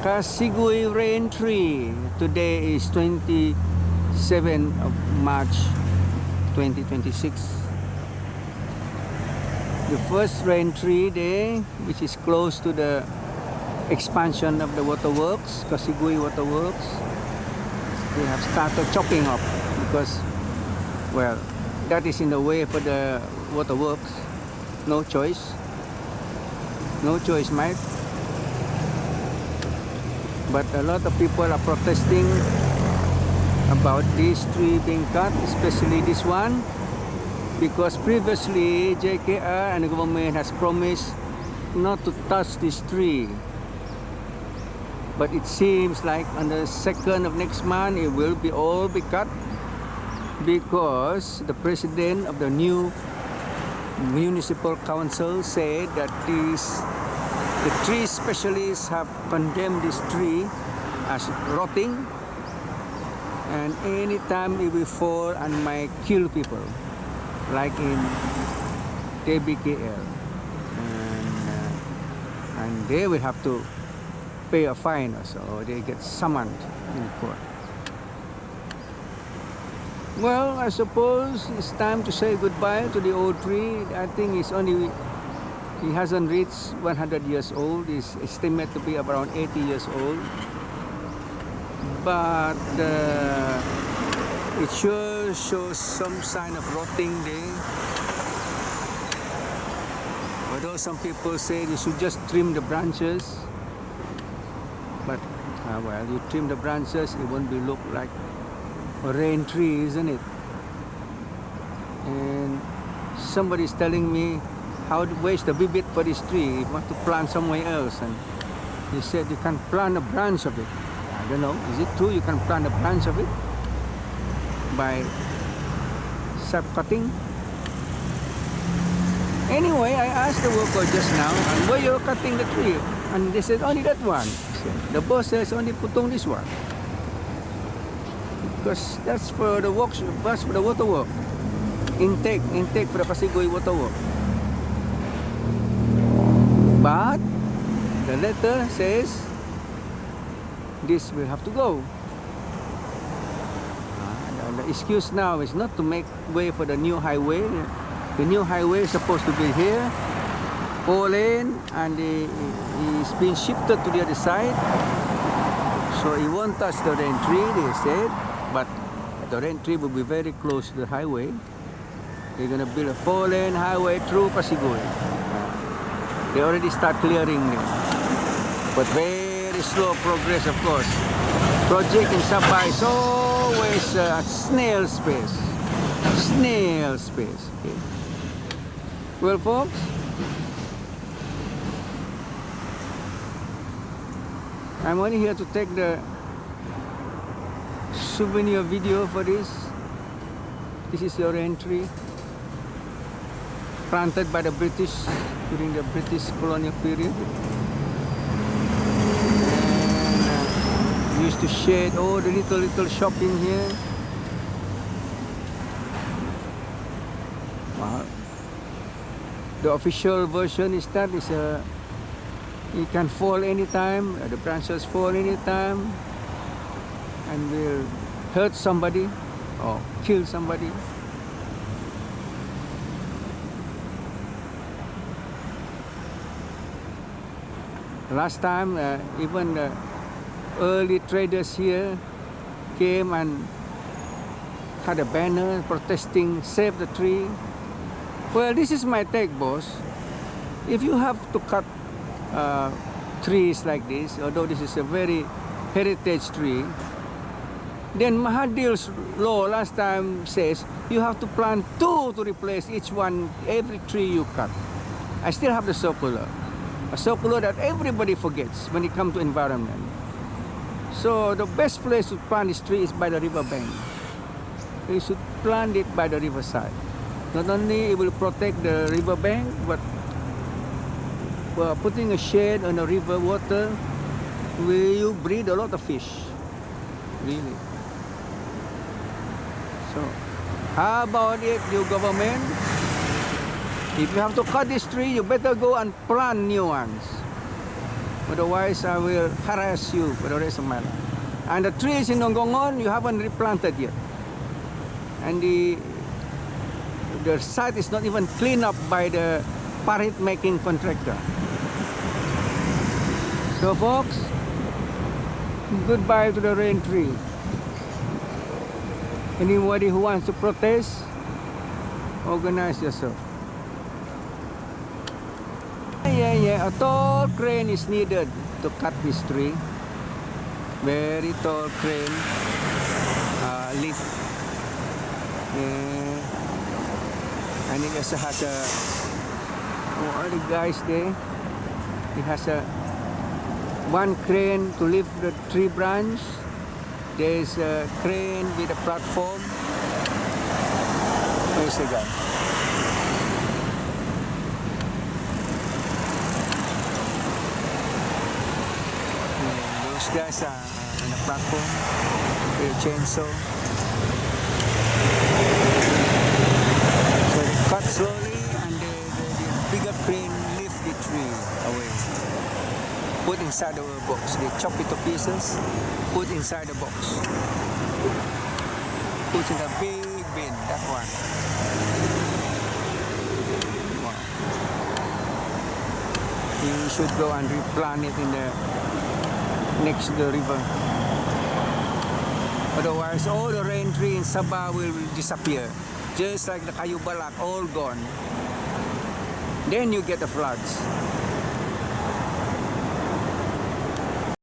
Kasigui Raintree. Today is 27th of March 2026. The first Raintree day, which is close to the expansion of the waterworks, Kasigui waterworks. They have started chopping up because, well, that is in the way for the waterworks. No choice. No choice, mate. But a lot of people are protesting about this tree being cut, especially this one, because previously JKR and the government has promised not to touch this tree. But it seems like on the 2nd of next month it will all be cut, because the president of the new municipal council said that the tree specialists have condemned this tree as rotting, and anytime it will fall and might kill people, like in KBKL, and they will have to pay a fine also, or they get summoned in court. Well, I suppose it's time to say goodbye to the old tree. I think he hasn't reached 100 years old. He's estimated to be around 80 years old. But it sure shows some sign of rotting there. Although some people say you should just trim the branches. But, well, you trim the branches, it won't be look like a rain tree, isn't it? And somebody's telling me, where's the bibit for this tree? You want to plant somewhere else. And he said you can plant a branch of it. I don't know, is it true you can plant a branch of it by sap cutting? Anyway, I asked the worker just now, and where you're cutting the tree? And they said, only that one. The boss says only putong this one, because that's for the works, that's for the waterwork. Intake for the Kasigui waterwork. But the letter says this will have to go. The excuse now is not to make way for the new highway. The new highway is supposed to be here, 4 lane, and it's been shifted to the other side. So it won't touch the Raintree, they said, but the Raintree will be very close to the highway. They're gonna build a 4 lane highway through Kasigui. They already start clearing them, but very slow progress, of course. Project in Sabah is always a snail's pace. Snail's pace. Okay. Well, folks, I'm only here to take the souvenir video for this. This is your Raintree, planted by the British during the British colonial period, and used to shade all the little shop in here. Wow. The official version is that it can fall anytime, the branches fall anytime, and will hurt somebody or kill somebody. Last time, even the early traders here came and had a banner protesting, "Save the tree." Well, this is my take, boss. If you have to cut trees like this, although this is a very heritage tree, then Mahathir's law last time says you have to plant 2 to replace each one, every tree you cut. I still have the circular. A circular that everybody forgets when it comes to environment. So the best place to plant this tree is by the river bank. You should plant it by the riverside. Not only it will protect the river bank, but putting a shade on the river water will breed a lot of fish. Really. So, how about it, you government? If you have to cut this tree, you better go and plant new ones. Otherwise, I will harass you for the rest of my life. And the trees in Nonggongon, you haven't replanted yet. And the site is not even cleaned up by the parit making contractor. So folks, goodbye to the Raintree. Anybody who wants to protest, organize yourself. Yeah, a tall crane is needed to cut this tree. Very tall crane, lift. Yeah. And it also has a, who are the guys there? It has a one crane to lift the tree branch. There's a crane with a platform. Where's the guy? Those guys are on a platform with a chainsaw. So they cut slowly and the bigger crane lift the tree away. Put inside the box. They chop it to pieces, put inside the box. Put in a big bin, that one. Wow. You should go and replant it in the next to the river. Otherwise, all the rain tree in Sabah will disappear. Just like the Kayu Balak, all gone. Then you get the floods.